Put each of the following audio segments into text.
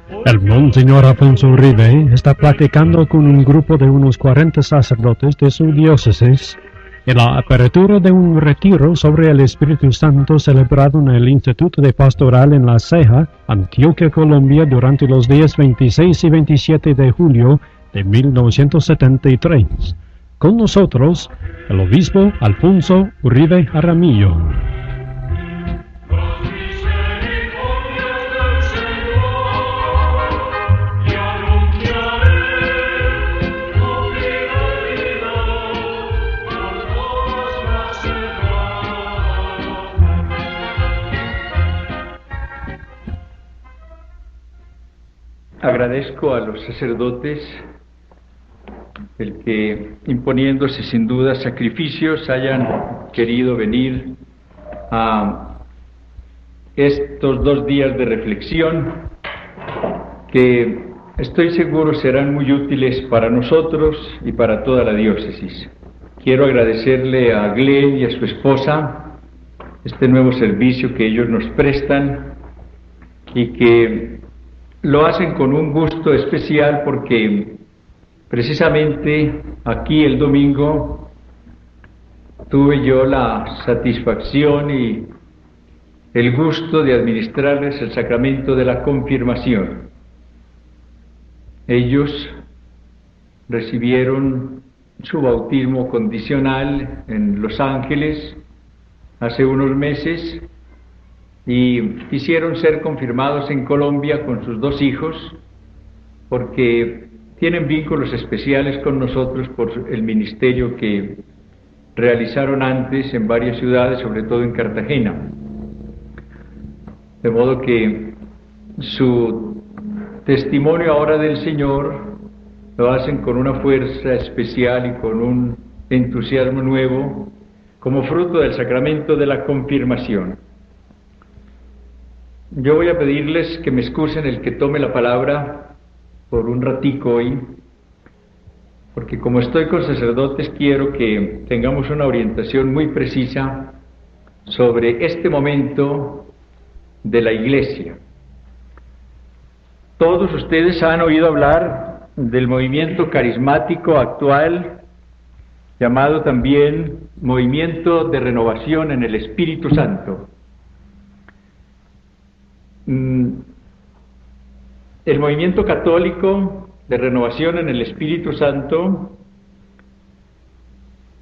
El Monseñor Alfonso Uribe está platicando con un grupo de unos 40 sacerdotes de su diócesis en la apertura de un retiro sobre el Espíritu Santo celebrado en el Instituto de Pastoral en La Ceja, Antioquia, Colombia, durante los días 26 y 27 de julio de 1973. Con nosotros, el obispo Alfonso Uribe Jaramillo. Agradezco a los sacerdotes el que, imponiéndose sin duda sacrificios, hayan querido venir a estos 2 días de reflexión que estoy seguro serán muy útiles para nosotros y para toda la diócesis. Quiero agradecerle a Glenn y a su esposa este nuevo servicio que ellos nos prestan y que lo hacen con un gusto especial porque precisamente aquí el domingo tuve yo la satisfacción y el gusto de administrarles el sacramento de la confirmación. Ellos recibieron su bautismo condicional en Los Ángeles hace unos meses y quisieron ser confirmados en Colombia con sus 2 hijos porque tienen vínculos especiales con nosotros por el ministerio que realizaron antes en varias ciudades, sobre todo en Cartagena. De modo que su testimonio ahora del Señor lo hacen con una fuerza especial y con un entusiasmo nuevo como fruto del sacramento de la confirmación. Yo voy a pedirles que me excusen el que tome la palabra por un ratico hoy, porque como estoy con sacerdotes quiero que tengamos una orientación muy precisa sobre este momento de la Iglesia. Todos ustedes han oído hablar del movimiento carismático actual, llamado también Movimiento de Renovación en el Espíritu Santo. El movimiento católico de renovación en el Espíritu Santo,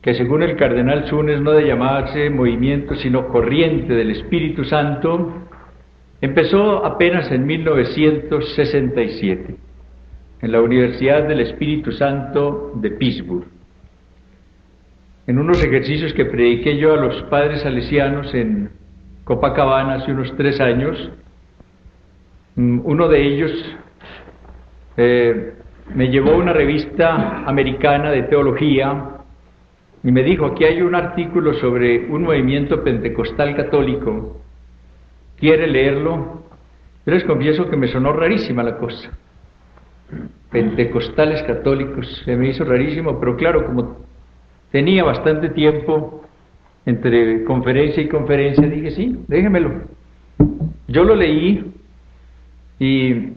que según el cardenal Sunes no de llamarse movimiento sino corriente del Espíritu Santo, empezó apenas en 1967 en la Universidad del Espíritu Santo de Pittsburgh. En unos ejercicios que prediqué yo a los padres salesianos en Copacabana hace unos 3 años, uno de ellos me llevó una revista americana de teología y me dijo: aquí hay un artículo sobre un movimiento pentecostal católico, ¿quiere leerlo? Yo les confieso que me sonó rarísima la cosa. Pentecostales católicos, se me hizo rarísimo, pero claro, como tenía bastante tiempo entre conferencia y conferencia, dije sí, déjemelo. Yo lo leí y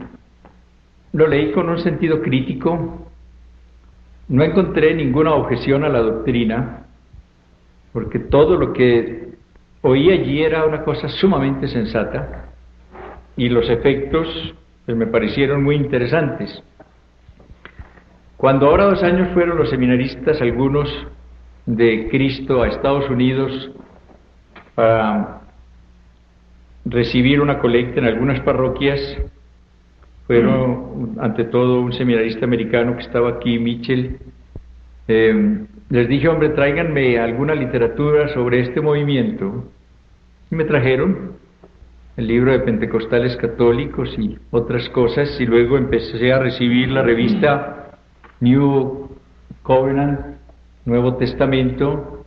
lo leí con un sentido crítico. No encontré ninguna objeción a la doctrina, porque todo lo que oí allí era una cosa sumamente sensata y los efectos pues me parecieron muy interesantes. Cuando ahora 2 años fueron los seminaristas, algunos de Cristo, a Estados Unidos para recibir una colecta en algunas parroquias, fueron ante todo un seminarista americano que estaba aquí, Mitchell. Les dije: hombre, tráiganme alguna literatura sobre este movimiento, y me trajeron el libro de Pentecostales Católicos y otras cosas, y luego empecé a recibir la revista New Covenant, Nuevo Testamento,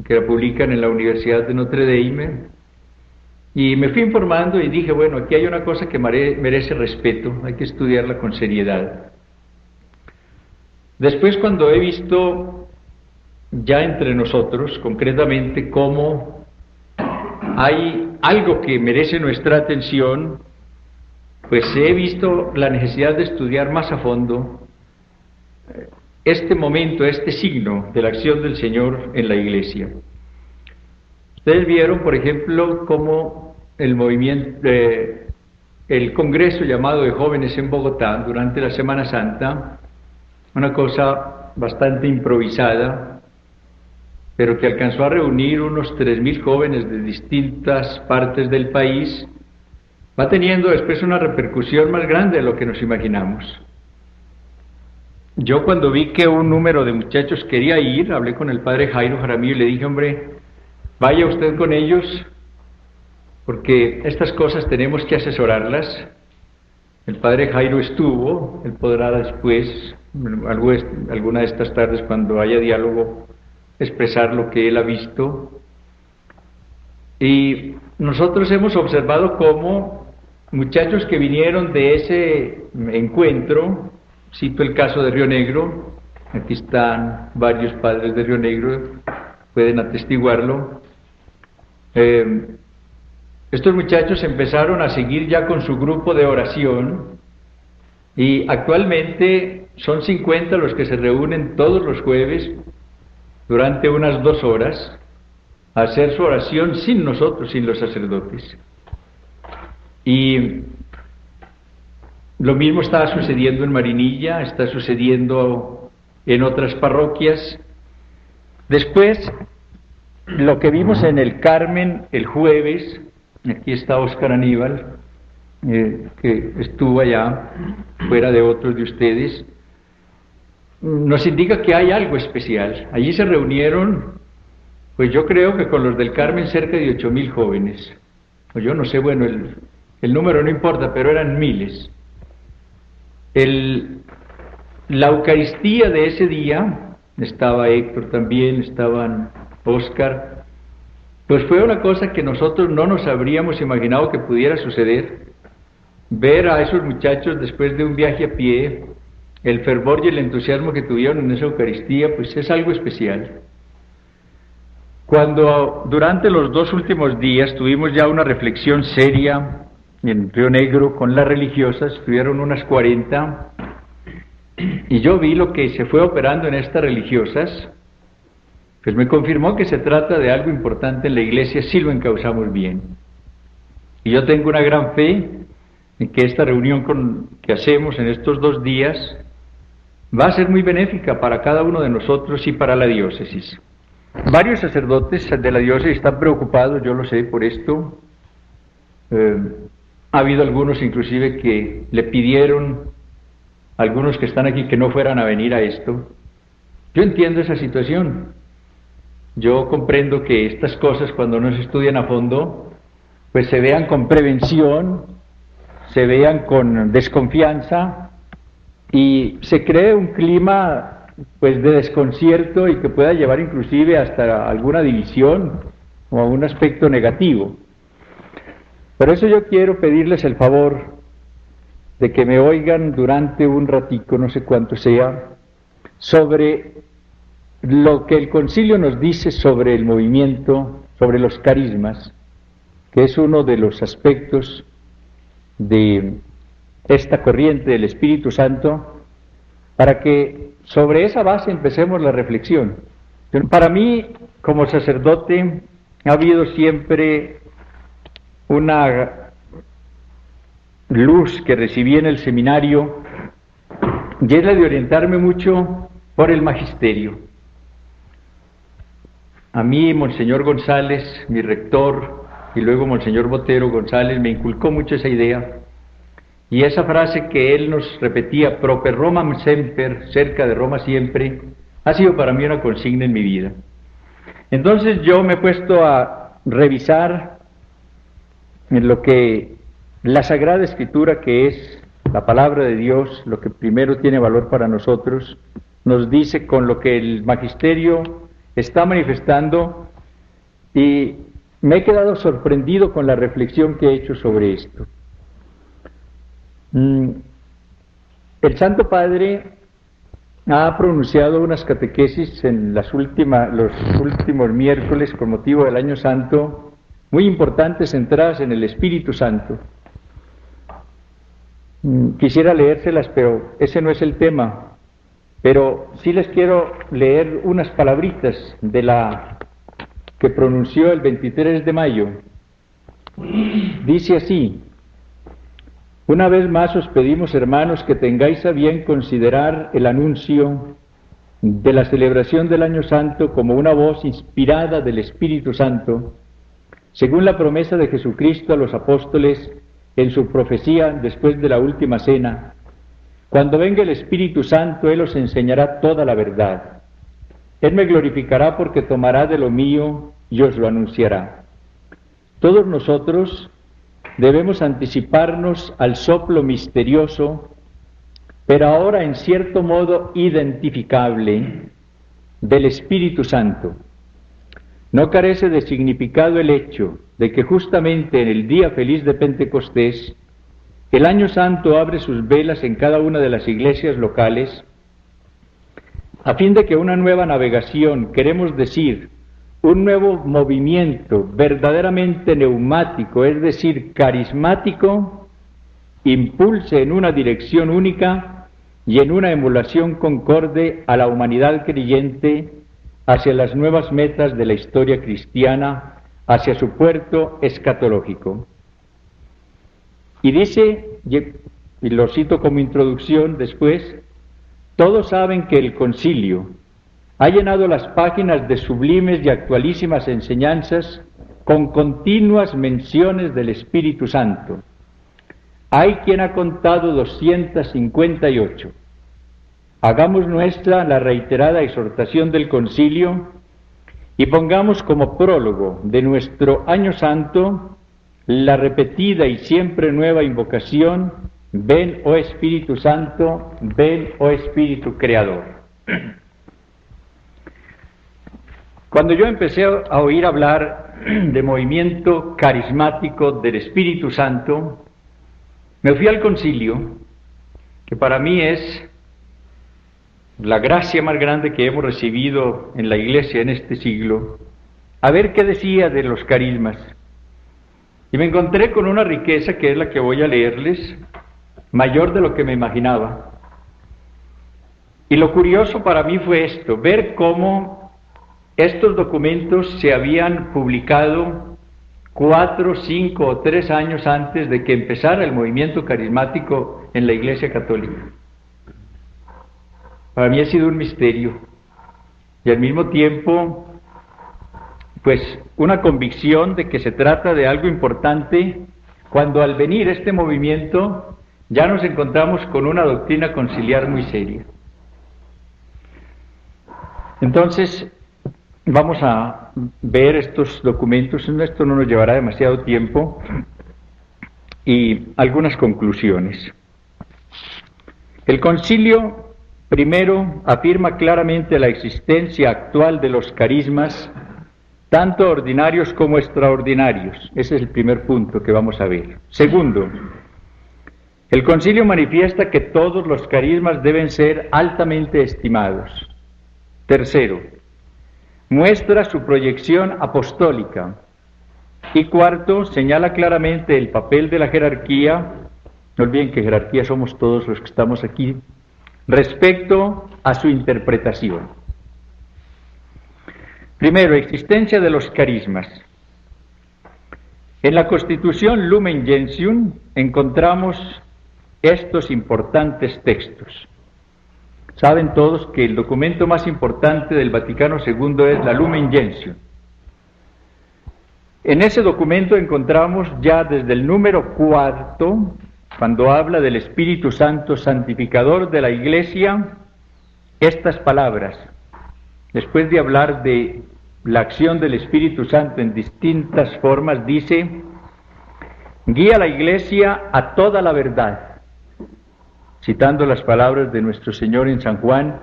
que la publican en la Universidad de Notre Dame, y me fui informando y dije: bueno, aquí hay una cosa que merece respeto, hay que estudiarla con seriedad. Después, cuando he visto ya entre nosotros, concretamente, cómo hay algo que merece nuestra atención, pues he visto la necesidad de estudiar más a fondo este momento, este signo de la acción del Señor en la Iglesia. Ustedes vieron, por ejemplo, cómo el movimiento, el congreso llamado de jóvenes en Bogotá durante la Semana Santa, una cosa bastante improvisada, pero que alcanzó a reunir unos 3.000 jóvenes de distintas partes del país, va teniendo después una repercusión más grande de lo que nos imaginamos. Yo cuando vi que un número de muchachos quería ir, hablé con el padre Jairo Jaramillo y le dije, hombre, vaya usted con ellos, porque estas cosas tenemos que asesorarlas. El padre Jairo estuvo, él podrá después, alguna de estas tardes cuando haya diálogo, expresar lo que él ha visto. Y nosotros hemos observado cómo muchachos que vinieron de ese encuentro, cito el caso de Río Negro, aquí están varios padres de Río Negro, pueden atestiguarlo. Estos muchachos empezaron a seguir ya con su grupo de oración y actualmente son 50 los que se reúnen todos los jueves durante unas 2 horas a hacer su oración sin nosotros, sin los sacerdotes. Y lo mismo está sucediendo en Marinilla, está sucediendo en otras parroquias. Después, lo que vimos en el Carmen el jueves, aquí está Óscar Aníbal, que estuvo allá, fuera de otros de ustedes, nos indica que hay algo especial. Allí se reunieron, pues yo creo que con los del Carmen cerca de 8.000 jóvenes. O yo no sé, bueno, el número no importa, pero eran miles. La Eucaristía de ese día, estaba Héctor también, estaban Óscar, pues fue una cosa que nosotros no nos habríamos imaginado que pudiera suceder. Ver a esos muchachos después de un viaje a pie, el fervor y el entusiasmo que tuvieron en esa Eucaristía, pues es algo especial. Cuando durante los 2 últimos días tuvimos ya una reflexión seria en Río Negro con las religiosas, estuvieron unas 40, y yo vi lo que se fue operando en estas religiosas, pues me confirmó que se trata de algo importante en la Iglesia si lo encauzamos bien. Y yo tengo una gran fe en que esta reunión que hacemos en estos 2 días va a ser muy benéfica para cada uno de nosotros y para la diócesis. Varios sacerdotes de la diócesis están preocupados, yo lo sé, por esto. Ha habido algunos inclusive que le pidieron, algunos que están aquí, que no fueran a venir a esto. Yo entiendo esa situación. Yo comprendo que estas cosas, cuando no se estudian a fondo, pues se vean con prevención, se vean con desconfianza y se cree un clima pues de desconcierto y que pueda llevar inclusive hasta alguna división o a un aspecto negativo. Por eso yo quiero pedirles el favor de que me oigan durante un ratico, no sé cuánto sea, sobre lo que el concilio nos dice sobre el movimiento, sobre los carismas, que es uno de los aspectos de esta corriente del Espíritu Santo, para que sobre esa base empecemos la reflexión. Para mí, como sacerdote, ha habido siempre una luz que recibí en el seminario, y es la de orientarme mucho por el magisterio. A mí, Monseñor González, mi rector, y luego Monseñor Botero González, me inculcó mucho esa idea, y esa frase que él nos repetía, proper Romam semper, cerca de Roma siempre, ha sido para mí una consigna en mi vida. Entonces yo me he puesto a revisar en lo que la Sagrada Escritura, que es la palabra de Dios, lo que primero tiene valor para nosotros, nos dice con lo que el magisterio está manifestando, y me he quedado sorprendido con la reflexión que he hecho sobre esto. El Santo Padre ha pronunciado unas catequesis en los últimos miércoles con motivo del Año Santo, muy importantes, centradas en el Espíritu Santo. Quisiera leérselas, pero ese no es el tema. Pero sí les quiero leer unas palabritas de la que pronunció el 23 de mayo. Dice así: una vez más os pedimos, hermanos, que tengáis a bien considerar el anuncio de la celebración del Año Santo como una voz inspirada del Espíritu Santo, según la promesa de Jesucristo a los apóstoles en su profecía después de la última cena. Cuando venga el Espíritu Santo, Él os enseñará toda la verdad. Él me glorificará porque tomará de lo mío y os lo anunciará. Todos nosotros debemos anticiparnos al soplo misterioso, pero ahora en cierto modo identificable, del Espíritu Santo. No carece de significado el hecho de que justamente en el día feliz de Pentecostés, el Año Santo abre sus velas en cada una de las iglesias locales, a fin de que una nueva navegación, queremos decir, un nuevo movimiento verdaderamente neumático, es decir, carismático, impulse en una dirección única y en una emulación concorde a la humanidad creyente hacia las nuevas metas de la historia cristiana, hacia su puerto escatológico. Y dice, y lo cito como introducción después, todos saben que el concilio ha llenado las páginas de sublimes y actualísimas enseñanzas con continuas menciones del Espíritu Santo. Hay quien ha contado 258. Hagamos nuestra la reiterada exhortación del concilio y pongamos como prólogo de nuestro Año Santo la repetida y siempre nueva invocación: ven, oh Espíritu Santo, ven, oh Espíritu Creador. Cuando yo empecé a oír hablar de movimiento carismático del Espíritu Santo, me fui al concilio, que para mí es la gracia más grande que hemos recibido en la Iglesia en este siglo, a ver qué decía de los carismas. Y me encontré con una riqueza, que es la que voy a leerles, mayor de lo que me imaginaba. Y lo curioso para mí fue esto, ver cómo estos documentos se habían publicado 4, 5 o 3 años antes de que empezara el movimiento carismático en la Iglesia Católica. Para mí ha sido un misterio y al mismo tiempo, pues, una convicción de que se trata de algo importante, cuando al venir este movimiento ya nos encontramos con una doctrina conciliar muy seria. Entonces, vamos a ver estos documentos. Esto no nos llevará demasiado tiempo, y algunas conclusiones. El concilio primero afirma claramente la existencia actual de los carismas, tanto ordinarios como extraordinarios. Ese es el primer punto que vamos a ver. Segundo, el concilio manifiesta que todos los carismas deben ser altamente estimados. Tercero, muestra su proyección apostólica. Y cuarto, señala claramente el papel de la jerarquía, no olviden que jerarquía somos todos los que estamos aquí, respecto a su interpretación. Primero, existencia de los carismas. En la Constitución Lumen Gentium encontramos estos importantes textos. Saben todos que el documento más importante del Vaticano II es la Lumen Gentium. En ese documento encontramos ya desde el número 4, cuando habla del Espíritu Santo santificador de la Iglesia, estas palabras. Después de hablar de la acción del Espíritu Santo en distintas formas, dice: guía a la Iglesia a toda la verdad. Citando las palabras de nuestro Señor en San Juan: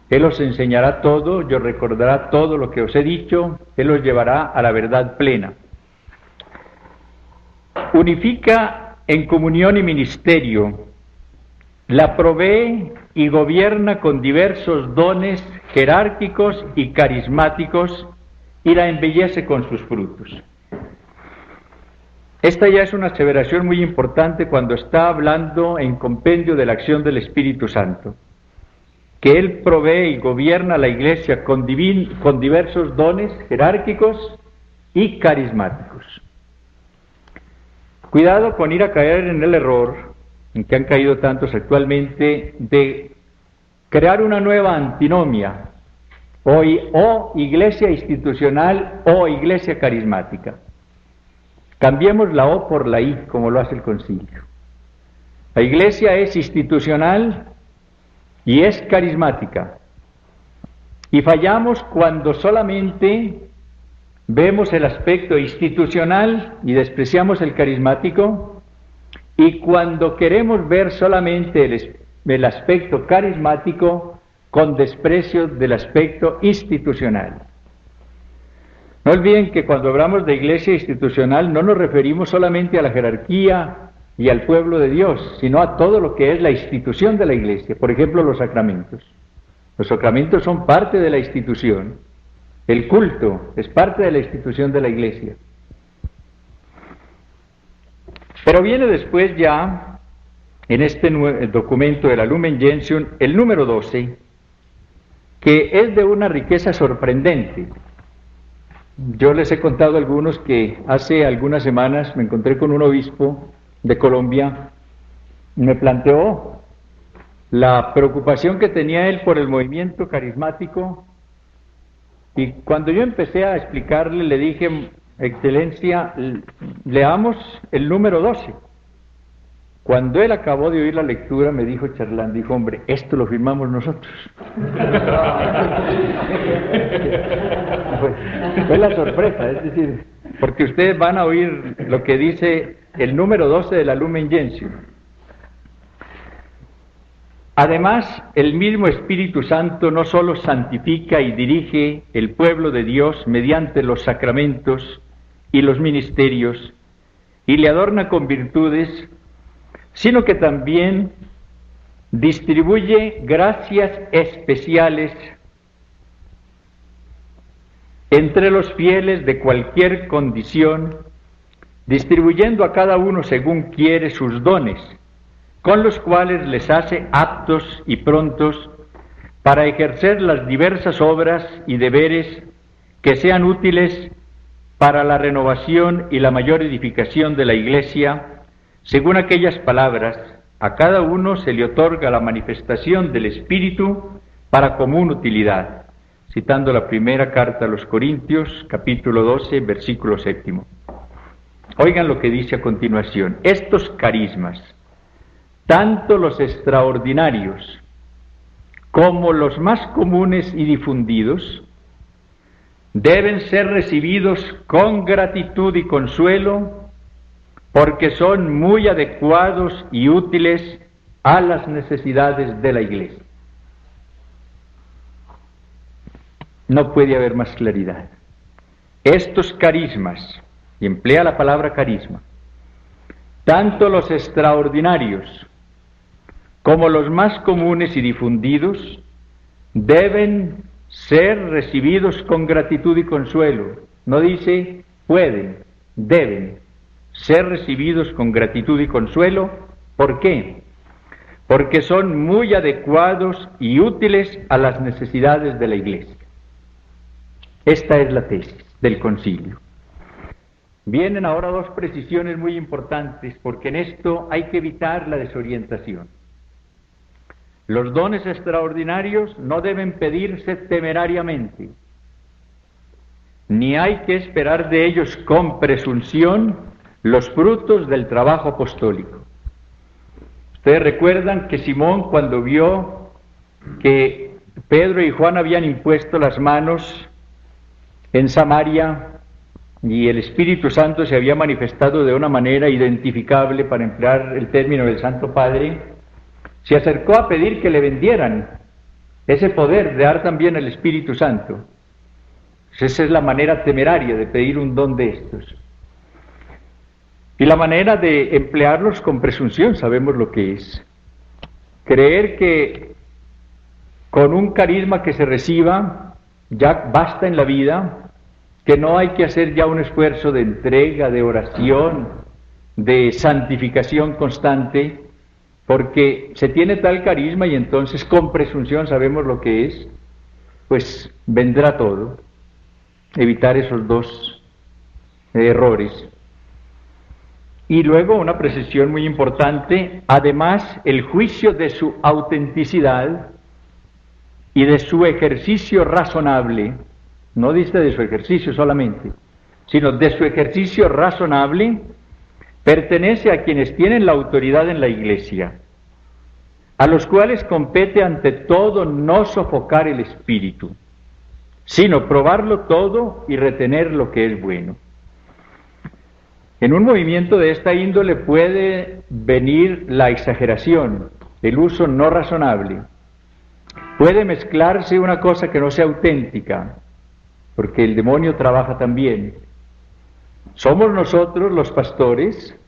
Él os enseñará todo, os recordará todo lo que os he dicho, Él os llevará a la verdad plena. Unifica en comunión y ministerio, la provee y gobierna con diversos dones jerárquicos y carismáticos, y la embellece con sus frutos. Esta ya es una aseveración muy importante cuando está hablando en compendio de la acción del Espíritu Santo, que Él provee y gobierna la Iglesia con diversos dones jerárquicos y carismáticos. Cuidado con ir a caer en el error, en que han caído tantos actualmente, de crear una nueva antinomia, o iglesia institucional o iglesia carismática. Cambiemos la O por la I, como lo hace el concilio. La iglesia es institucional y es carismática. Y fallamos cuando solamente vemos el aspecto institucional y despreciamos el carismático, y cuando queremos ver solamente el aspecto carismático con desprecio del aspecto institucional. No olviden que cuando hablamos de iglesia institucional no nos referimos solamente a la jerarquía y al pueblo de Dios, sino a todo lo que es la institución de la iglesia. Por ejemplo, los sacramentos. Los sacramentos son parte de la institución. El culto es parte de la institución de la iglesia. Pero viene después ya, en este documento de la Lumen Gentium, el número 12, que es de una riqueza sorprendente. Yo les he contado a algunos que hace algunas semanas me encontré con un obispo de Colombia y me planteó la preocupación que tenía él por el movimiento carismático, y cuando yo empecé a explicarle, le dije: Excelencia, leamos el número 12. Cuando él acabó de oír la lectura, me dijo charlando, dijo: hombre, esto lo firmamos nosotros. Fue la sorpresa, es decir, porque ustedes van a oír lo que dice el número 12 de la Lumen Gentium. Además, el mismo Espíritu Santo no solo santifica y dirige el pueblo de Dios mediante los sacramentos y los ministerios, y le adorna con virtudes, sino que también distribuye gracias especiales entre los fieles de cualquier condición, distribuyendo a cada uno según quiere sus dones, con los cuales les hace aptos y prontos para ejercer las diversas obras y deberes que sean útiles para la renovación y la mayor edificación de la Iglesia, según aquellas palabras: a cada uno se le otorga la manifestación del Espíritu para común utilidad, citando la primera carta a los Corintios, capítulo 12, versículo 7. Oigan lo que dice a continuación: estos carismas, tanto los extraordinarios como los más comunes y difundidos, deben ser recibidos con gratitud y consuelo, porque son muy adecuados y útiles a las necesidades de la Iglesia. No puede haber más claridad. Estos carismas, y emplea la palabra carisma, tanto los extraordinarios como los más comunes y difundidos, deben ser recibidos con gratitud y consuelo. No dice pueden, deben ser recibidos con gratitud y consuelo. ¿Por qué? Porque son muy adecuados y útiles a las necesidades de la Iglesia. Esta es la tesis del concilio. Vienen ahora dos precisiones muy importantes, porque en esto hay que evitar la desorientación. Los dones extraordinarios no deben pedirse temerariamente, ni hay que esperar de ellos con presunción los frutos del trabajo apostólico. Ustedes recuerdan que Simón, cuando vio que Pedro y Juan habían impuesto las manos en Samaria y el Espíritu Santo se había manifestado de una manera identificable, para emplear el término del Santo Padre, se acercó a pedir que le vendieran ese poder de dar también el Espíritu Santo. Esa es la manera temeraria de pedir un don de estos. Y la manera de emplearlos con presunción, sabemos lo que es. Creer que con un carisma que se reciba ya basta en la vida, que no hay que hacer ya un esfuerzo de entrega, de oración, de santificación constante, porque se tiene tal carisma y entonces con presunción sabemos lo que es, pues vendrá todo. Evitar esos dos errores. Y luego una precisión muy importante, además el juicio de su autenticidad y de su ejercicio razonable, no dice de su ejercicio solamente, sino de su ejercicio razonable, pertenece a quienes tienen la autoridad en la Iglesia, a los cuales compete ante todo no sofocar el espíritu, sino probarlo todo y retener lo que es bueno. En un movimiento de esta índole puede venir la exageración, el uso no razonable. Puede mezclarse una cosa que no sea auténtica, porque el demonio trabaja también. Somos nosotros los pastores,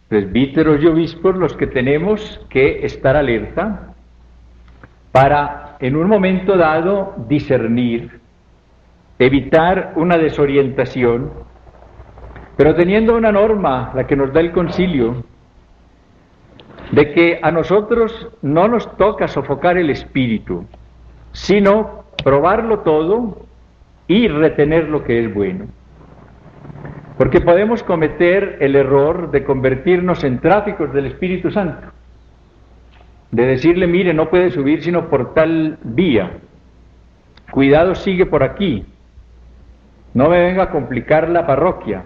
presbíteros y obispos los que tenemos que estar alerta para en un momento dado discernir, evitar una desorientación, pero teniendo una norma, la que nos da el concilio, de que a nosotros no nos toca sofocar el espíritu, sino probarlo todo y retener lo que es bueno. Porque podemos cometer el error de convertirnos en tráficos del Espíritu Santo, de decirle, mire, no puede subir sino por tal vía, cuidado, sigue por aquí, no me venga a complicar la parroquia,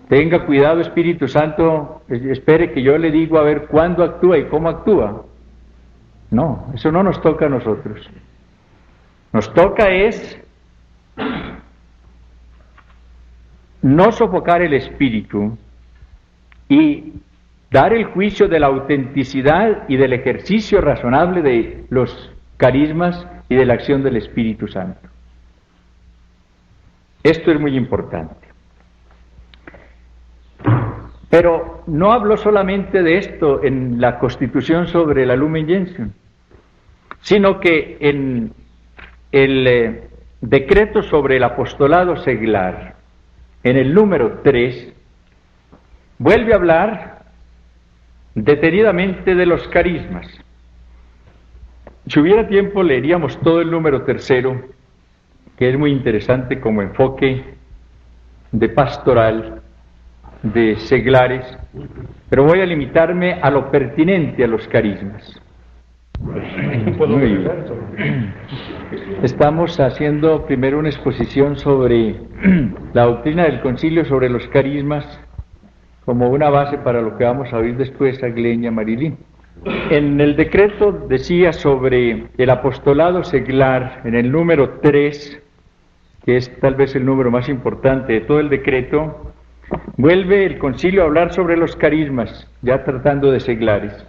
tenga cuidado, Espíritu Santo, espere que yo le digo a ver cuándo actúa y cómo actúa. No, eso no nos toca a nosotros. Nos toca es no sofocar el espíritu y dar el juicio de la autenticidad y del ejercicio razonable de los carismas y de la acción del Espíritu Santo. Esto es muy importante. Pero no habló solamente de esto en la Constitución sobre la Lumen Gentium, sino que en el decreto sobre el apostolado seglar, en el número 3, vuelve a hablar detenidamente de los carismas. Si hubiera tiempo leeríamos todo el número 3, que es muy interesante como enfoque de pastoral, de seglares, pero voy a limitarme a lo pertinente a los carismas. Muy bien. Estamos haciendo primero una exposición sobre la doctrina del concilio sobre los carismas como una base para lo que vamos a oír después a Glenia Marilín. En el decreto decía sobre el apostolado seglar, en el número 3, que es tal vez el número más importante de todo el decreto, vuelve el concilio a hablar sobre los carismas, ya tratando de seglares.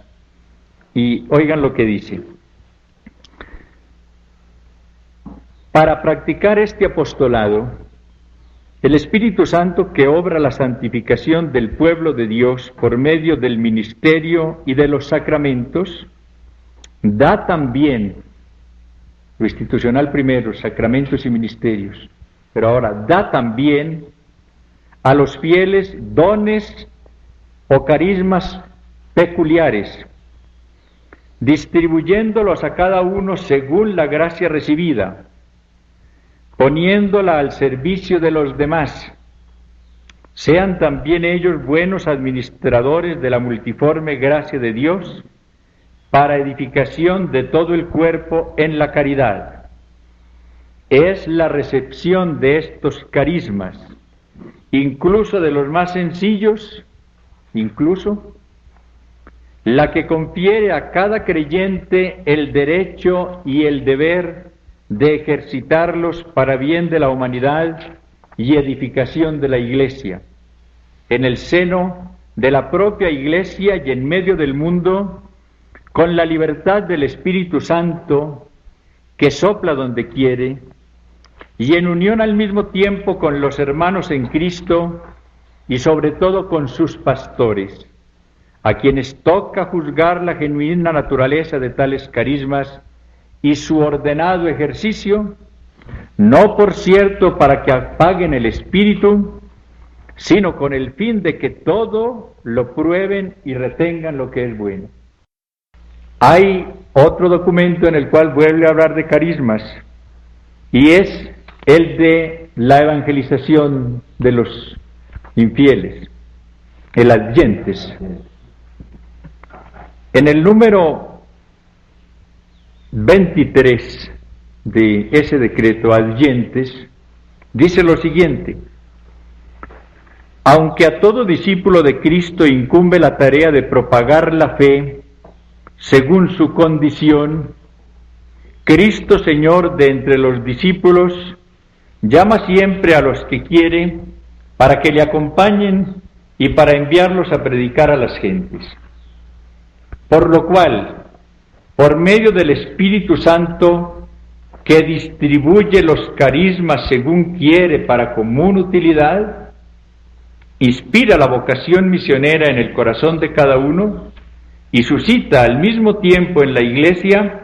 Y oigan lo que dice. Para practicar este apostolado, el Espíritu Santo que obra la santificación del pueblo de Dios por medio del ministerio y de los sacramentos, da también, lo institucional primero, sacramentos y ministerios, pero ahora da también a los fieles dones o carismas peculiares, distribuyéndolos a cada uno según la gracia recibida, poniéndola al servicio de los demás. Sean también ellos buenos administradores de la multiforme gracia de Dios para edificación de todo el cuerpo en la caridad. Es la recepción de estos carismas, incluso de los más sencillos, la que confiere a cada creyente el derecho y el deber de ejercitarlos para bien de la humanidad y edificación de la Iglesia, en el seno de la propia Iglesia y en medio del mundo, con la libertad del Espíritu Santo, que sopla donde quiere, y en unión al mismo tiempo con los hermanos en Cristo y sobre todo con sus pastores, a quienes toca juzgar la genuina naturaleza de tales carismas y su ordenado ejercicio, no por cierto para que apaguen el espíritu, sino con el fin de que todo lo prueben y retengan lo que es bueno. Hay otro documento en el cual vuelve a hablar de carismas, y es el de la evangelización de los infieles, el adyentes. En el número 23 de ese decreto, adyentes, dice lo siguiente: aunque a todo discípulo de Cristo incumbe la tarea de propagar la fe según su condición, Cristo Señor de entre los discípulos llama siempre a los que quiere para que le acompañen y para enviarlos a predicar a las gentes. Por lo cual, por medio del Espíritu Santo, que distribuye los carismas según quiere para común utilidad, inspira la vocación misionera en el corazón de cada uno y suscita al mismo tiempo en la Iglesia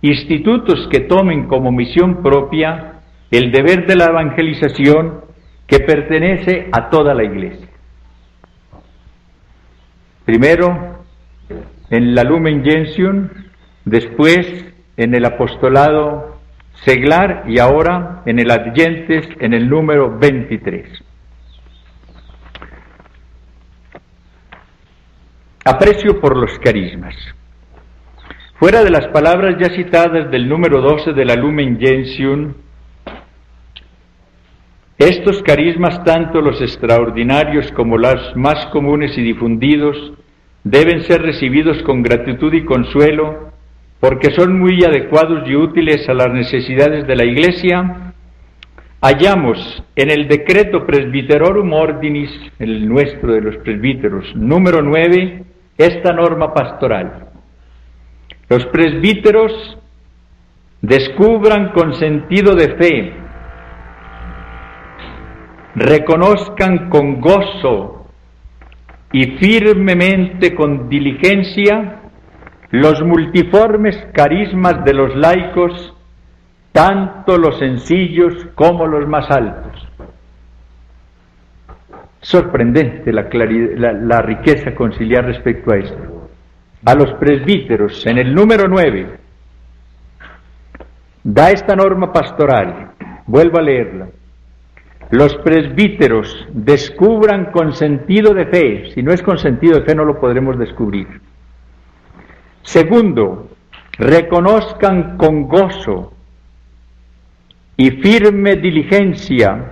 institutos que tomen como misión propia el deber de la evangelización que pertenece a toda la Iglesia. Primero en la Lumen Gentium, después en el apostolado seglar y ahora en el Adyentes en el número 23. Aprecio por los carismas. Fuera de las palabras ya citadas del número 12 de la Lumen Gentium, estos carismas, tanto los extraordinarios como los más comunes y difundidos, deben ser recibidos con gratitud y consuelo, porque son muy adecuados y útiles a las necesidades de la Iglesia. Hallamos en el Decreto Presbyterorum Ordinis, el nuestro de los presbíteros, número 9, esta norma pastoral: los presbíteros descubran con sentido de fe, reconozcan con gozo y firmemente con diligencia los multiformes carismas de los laicos, tanto los sencillos como los más altos. Sorprendente la riqueza conciliar respecto a esto. A los presbíteros, en el número 9, da esta norma pastoral. Vuelvo a leerla. Los presbíteros descubran con sentido de fe. Si no es con sentido de fe, no lo podremos descubrir. Segundo, reconozcan con gozo y firme diligencia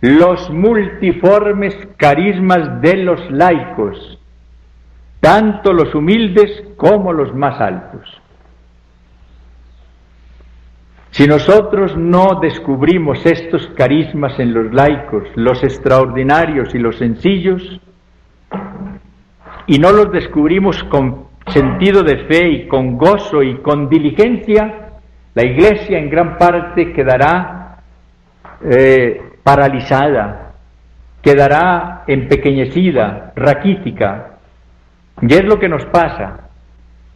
los multiformes carismas de los laicos, tanto los humildes como los más altos. Si nosotros no descubrimos estos carismas en los laicos, los extraordinarios y los sencillos, y no los descubrimos con sentido de fe y con gozo y con diligencia, la Iglesia en gran parte quedará paralizada, quedará empequeñecida, raquítica. Y es lo que nos pasa,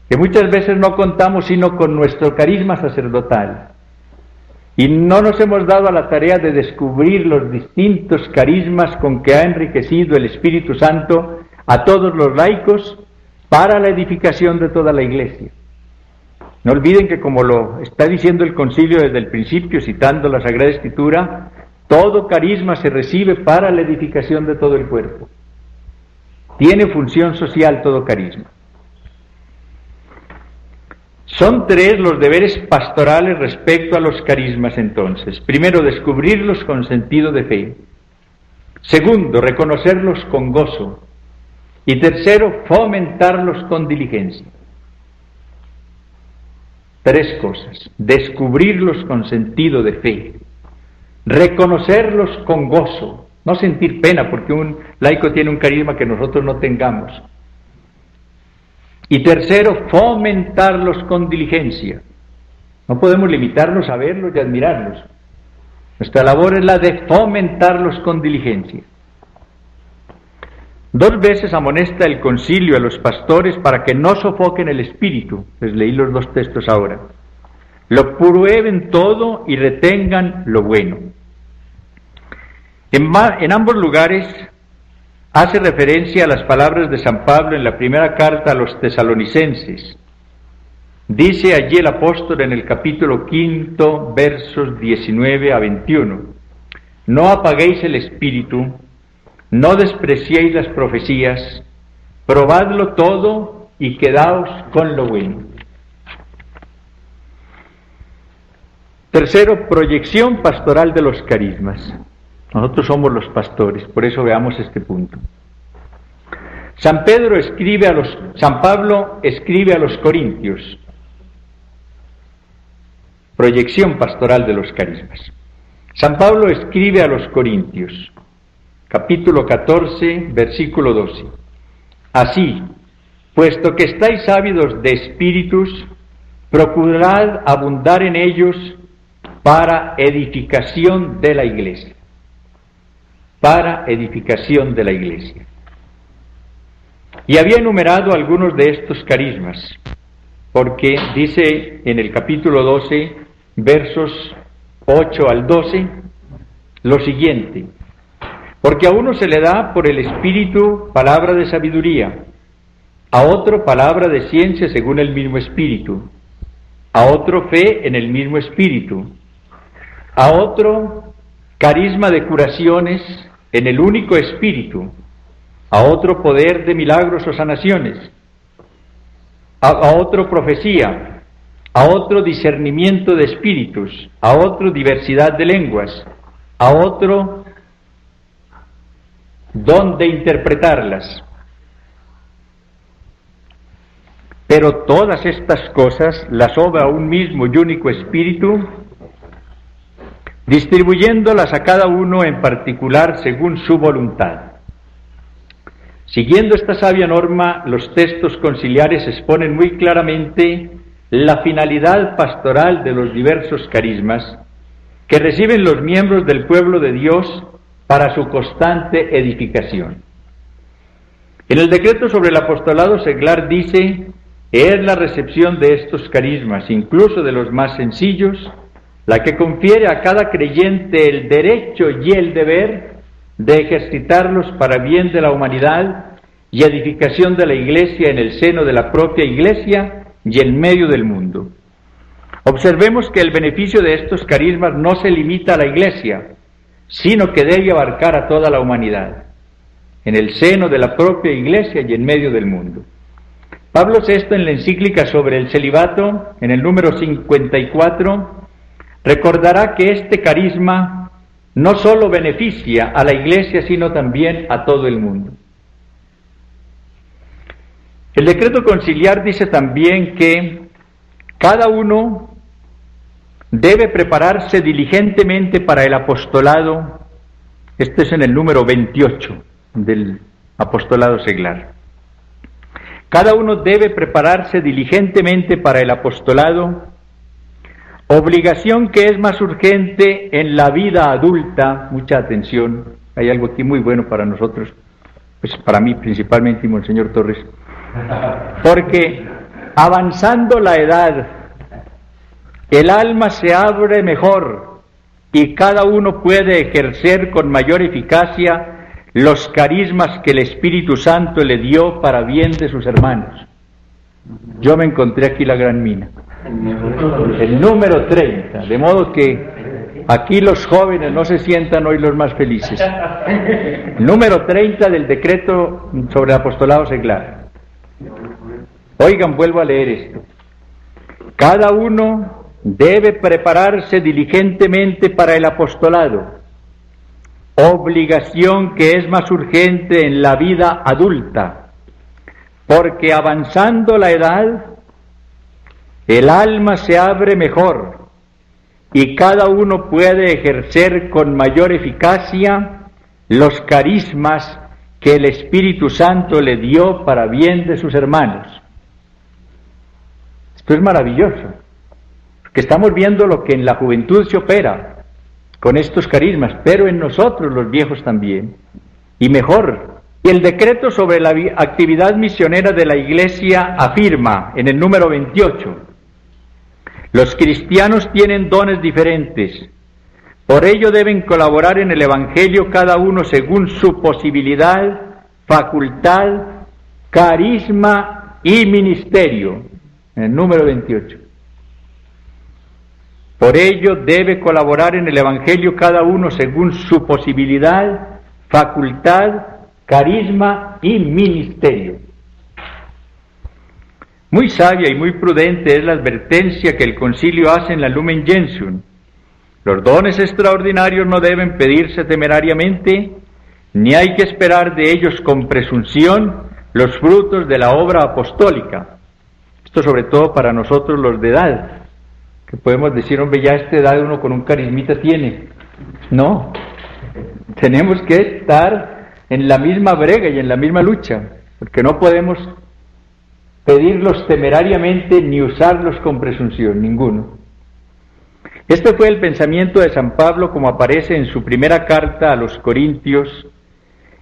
que muchas veces no contamos sino con nuestro carisma sacerdotal, y no nos hemos dado a la tarea de descubrir los distintos carismas con que ha enriquecido el Espíritu Santo a todos los laicos para la edificación de toda la Iglesia. No olviden que, como lo está diciendo el Concilio desde el principio, citando la Sagrada Escritura, todo carisma se recibe para la edificación de todo el cuerpo. Tiene función social todo carisma. Son 3 los deberes pastorales respecto a los carismas entonces. Primero, descubrirlos con sentido de fe. Segundo, reconocerlos con gozo. Y tercero, fomentarlos con diligencia. 3 cosas: descubrirlos con sentido de fe, reconocerlos con gozo, no sentir pena porque un laico tiene un carisma que nosotros no tengamos, y tercero, fomentarlos con diligencia. No podemos limitarnos a verlos y admirarlos. Nuestra labor es la de fomentarlos con diligencia. 2 veces amonesta el concilio a los pastores para que no sofoquen el espíritu. Les leí los 2 textos ahora. Lo prueben todo y retengan lo bueno. En ambos lugares hace referencia a las palabras de San Pablo en la primera carta a los tesalonicenses. Dice allí el apóstol en el capítulo 5, versos 19 a 21, no apaguéis el espíritu, no despreciéis las profecías, probadlo todo y quedaos con lo bueno. Tercero, proyección pastoral de los carismas. Nosotros somos los pastores, por eso veamos este punto. San Pablo escribe a los Corintios, proyección pastoral de los carismas. San Pablo escribe a los Corintios, capítulo 14, versículo 12. Así, puesto que estáis ávidos de espíritus, procurad abundar en ellos para edificación de la iglesia. Para edificación de la iglesia. Y había enumerado algunos de estos carismas, porque dice en el capítulo 12, versos 8 al 12, lo siguiente: porque a uno se le da por el Espíritu palabra de sabiduría, a otro palabra de ciencia según el mismo Espíritu, a otro fe en el mismo Espíritu, a otro carisma de curaciones en el único Espíritu, a otro poder de milagros o sanaciones, a otro profecía, a otro discernimiento de espíritus, a otro diversidad de lenguas, a otro don de interpretarlas. Pero todas estas cosas las obra un mismo y único Espíritu, distribuyéndolas a cada uno en particular según su voluntad. Siguiendo esta sabia norma, los textos conciliares exponen muy claramente la finalidad pastoral de los diversos carismas que reciben los miembros del pueblo de Dios para su constante edificación. En el decreto sobre el apostolado seglar dice: es la recepción de estos carismas, incluso de los más sencillos, la que confiere a cada creyente el derecho y el deber de ejercitarlos para bien de la humanidad y edificación de la Iglesia en el seno de la propia Iglesia y en medio del mundo. Observemos que el beneficio de estos carismas no se limita a la Iglesia, sino que debe abarcar a toda la humanidad, en el seno de la propia Iglesia y en medio del mundo. Pablo VI, en la encíclica sobre el celibato, en el número 54, recordará que este carisma no solo beneficia a la Iglesia, sino también a todo el mundo. El decreto conciliar dice también que cada uno debe prepararse diligentemente para el apostolado. Este es en el número 28 del apostolado seglar. Cada uno debe prepararse diligentemente para el apostolado, obligación que es más urgente en la vida adulta. Mucha atención, hay algo aquí muy bueno para nosotros, pues para mí principalmente, y Monseñor Torres, porque avanzando la edad, el alma se abre mejor y cada uno puede ejercer con mayor eficacia los carismas que el Espíritu Santo le dio para bien de sus hermanos. Yo me encontré aquí la gran mina, el número 30, de modo que aquí los jóvenes no se sientan hoy los más felices. Número 30 del decreto sobre el apostolado seglar. Oigan, vuelvo a leer esto. Cada uno debe prepararse diligentemente para el apostolado, obligación que es más urgente en la vida adulta, porque avanzando la edad, el alma se abre mejor y cada uno puede ejercer con mayor eficacia los carismas que el Espíritu Santo le dio para bien de sus hermanos. Esto es maravilloso, porque estamos viendo lo que en la juventud se opera con estos carismas, pero en nosotros los viejos también, y mejor. Y el decreto sobre la actividad misionera de la Iglesia afirma, en el número 28, los cristianos tienen dones diferentes, Por ello deben colaborar en el Evangelio cada uno según su posibilidad, facultad, carisma y ministerio. En el número 28. Por ello debe colaborar en el Evangelio cada uno según su posibilidad, facultad, carisma y ministerio. Muy sabia y muy prudente es la advertencia que el concilio hace en la Lumen Gentium. Los dones extraordinarios no deben pedirse temerariamente, ni hay que esperar de ellos con presunción los frutos de la obra apostólica. Esto sobre todo para nosotros los de edad, que podemos decir, hombre, ya a esta edad uno con un carismita tiene. No, tenemos que estar en la misma brega y en la misma lucha, porque no podemos pedirlos temerariamente ni usarlos con presunción, ninguno. Este fue el pensamiento de San Pablo como aparece en su primera carta a los Corintios,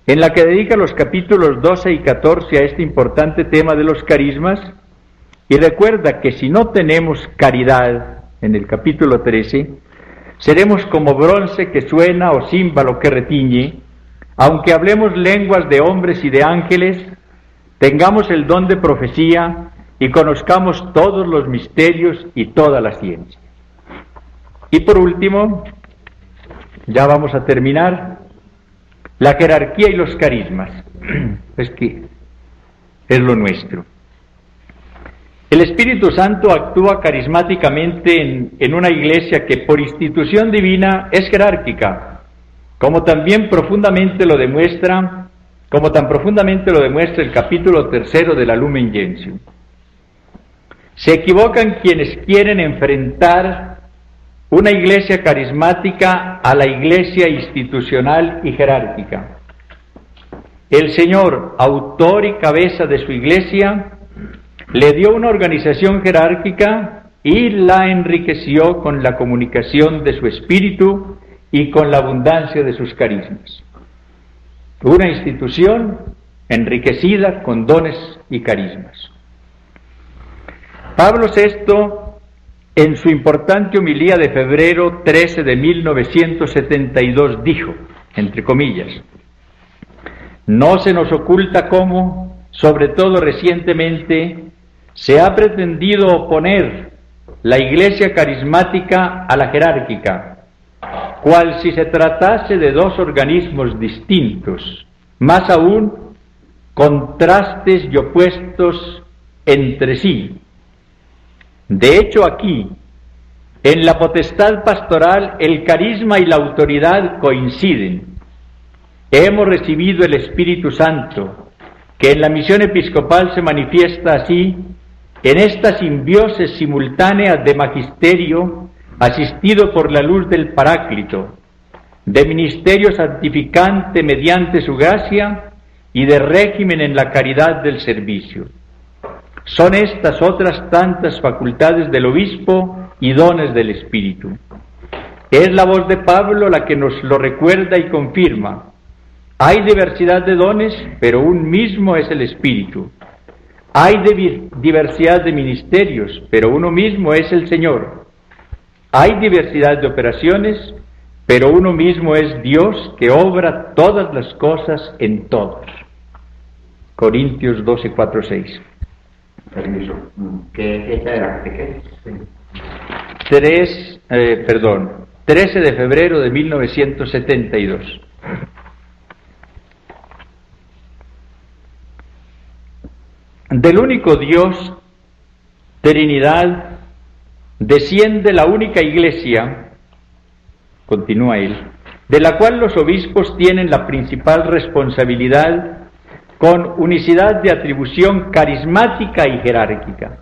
en la que dedica los capítulos 12 y 14 a este importante tema de los carismas, y recuerda que si no tenemos caridad, en el capítulo 13, seremos como bronce que suena o címbalo que retiñe, aunque hablemos lenguas de hombres y de ángeles, tengamos el don de profecía y conozcamos todos los misterios y toda la ciencia. Y por último, ya vamos a terminar, la jerarquía y los carismas. Es que es lo nuestro. El Espíritu Santo actúa carismáticamente en una iglesia que por institución divina es jerárquica, como tan profundamente lo demuestra el capítulo 3 de la Lumen Gentium. Se equivocan quienes quieren enfrentar una iglesia carismática a la iglesia institucional y jerárquica. El Señor, autor y cabeza de su iglesia, le dio una organización jerárquica y la enriqueció con la comunicación de su espíritu y con la abundancia de sus carismas. Una institución enriquecida con dones y carismas. Pablo VI, en su importante homilía de febrero 13 de 1972, dijo, entre comillas, no se nos oculta cómo, sobre todo recientemente, se ha pretendido oponer la iglesia carismática a la jerárquica, cual si se tratase de dos organismos distintos, más aún, contrastes y opuestos entre sí. De hecho, aquí, en la potestad pastoral, el carisma y la autoridad coinciden. Hemos recibido el Espíritu Santo, que en la misión episcopal se manifiesta así, en esta simbiosis simultánea de magisterio, asistido por la luz del Paráclito, de ministerio santificante mediante su gracia y de régimen en la caridad del servicio. Son estas otras tantas facultades del obispo y dones del Espíritu. Es la voz de Pablo la que nos lo recuerda y confirma. Hay diversidad de dones, pero un mismo es el Espíritu. Hay diversidad de ministerios, pero uno mismo es el Señor. Hay diversidad de operaciones, pero uno mismo es Dios que obra todas las cosas en todos. Corintios 12, 4, 6. Permiso, ¿qué fecha era? ¿Qué? 13 de febrero de 1972. Del único Dios, Trinidad, desciende la única Iglesia, continúa él, de la cual los obispos tienen la principal responsabilidad con unicidad de atribución carismática y jerárquica.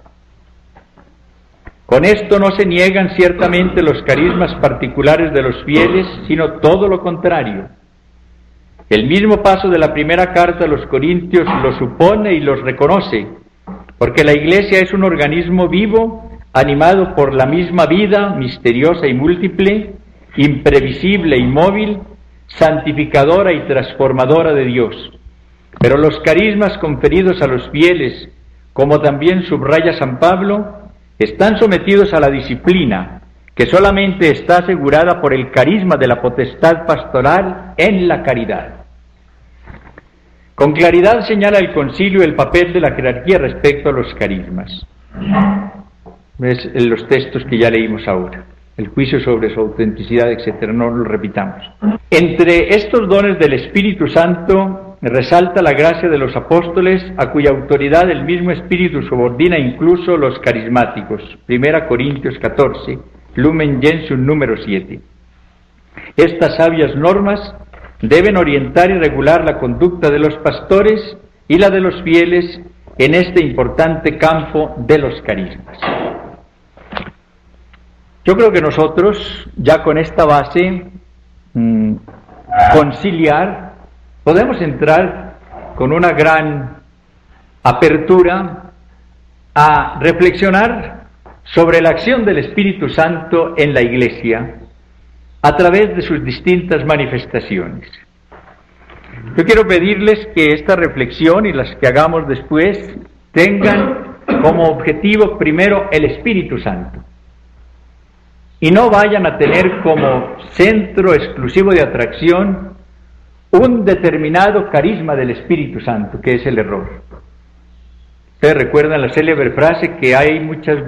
Con esto no se niegan ciertamente los carismas particulares de los fieles, sino todo lo contrario. El mismo paso de la primera carta a los Corintios lo supone y los reconoce, porque la Iglesia es un organismo vivo, animado por la misma vida, misteriosa y múltiple, imprevisible y móvil, santificadora y transformadora de Dios. Pero los carismas conferidos a los fieles, como también subraya San Pablo, están sometidos a la disciplina, que solamente está asegurada por el carisma de la potestad pastoral en la caridad. Con claridad señala el concilio el papel de la jerarquía respecto a los carismas. Es en los textos que ya leímos ahora. El juicio sobre su autenticidad, etc. No lo repitamos. Entre estos dones del Espíritu Santo resalta la gracia de los apóstoles, a cuya autoridad el mismo Espíritu subordina incluso los carismáticos. 1 Corintios 14, Lumen Gentium número 7. Estas sabias normas deben orientar y regular la conducta de los pastores y la de los fieles en este importante campo de los carismas. Yo creo que nosotros, ya con esta base conciliar, podemos entrar con una gran apertura a reflexionar sobre la acción del Espíritu Santo en la Iglesia a través de sus distintas manifestaciones. Yo quiero pedirles que esta reflexión y las que hagamos después tengan como objetivo primero el Espíritu Santo y no vayan a tener como centro exclusivo de atracción un determinado carisma del Espíritu Santo, que es el error. Ustedes recuerdan la célebre frase que hay muchas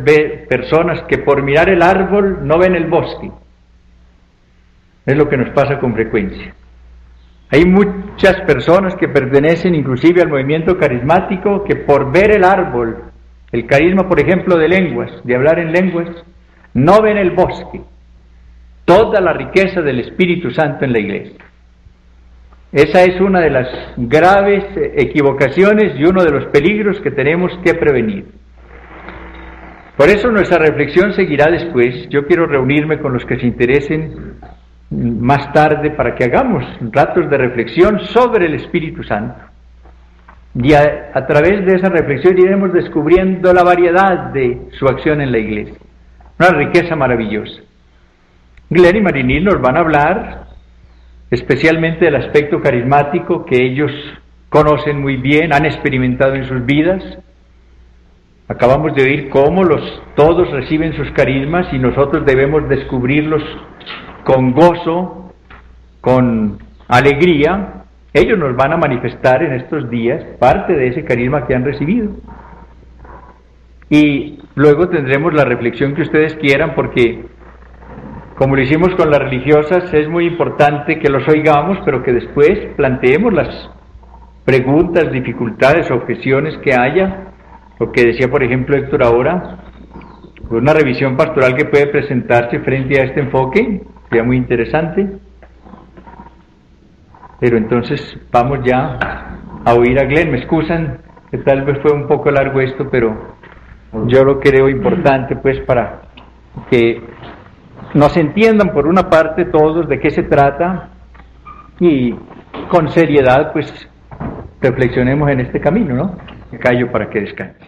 personas que por mirar el árbol no ven el bosque. Es lo que nos pasa con frecuencia. Hay muchas personas que pertenecen inclusive al movimiento carismático que por ver el árbol, el carisma por ejemplo de lenguas, de hablar en lenguas, no ven el bosque, toda la riqueza del Espíritu Santo en la Iglesia. Esa es una de las graves equivocaciones y uno de los peligros que tenemos que prevenir. Por eso nuestra reflexión seguirá después. Yo quiero reunirme con los que se interesen más tarde para que hagamos ratos de reflexión sobre el Espíritu Santo. Y a través de esa reflexión iremos descubriendo la variedad de su acción en la Iglesia. Una riqueza maravillosa. Glenn y Marinil nos van a hablar especialmente del aspecto carismático que ellos conocen muy bien, han experimentado en sus vidas. Acabamos de oír cómo todos reciben sus carismas y nosotros debemos descubrirlos con gozo, con alegría. Ellos nos van a manifestar en estos días parte de ese carisma que han recibido. Y luego tendremos la reflexión que ustedes quieran, porque como lo hicimos con las religiosas, es muy importante que los oigamos, pero que después planteemos las preguntas, dificultades, objeciones que haya. Lo que decía, por ejemplo, Héctor ahora, una revisión pastoral que puede presentarse frente a este enfoque, sería muy interesante. Pero entonces vamos ya a oír a Glenn. Me excusan que tal vez fue un poco largo esto, pero yo lo creo importante pues para que nos entiendan por una parte todos de qué se trata y con seriedad pues reflexionemos en este camino, ¿no? Me callo para que descanse.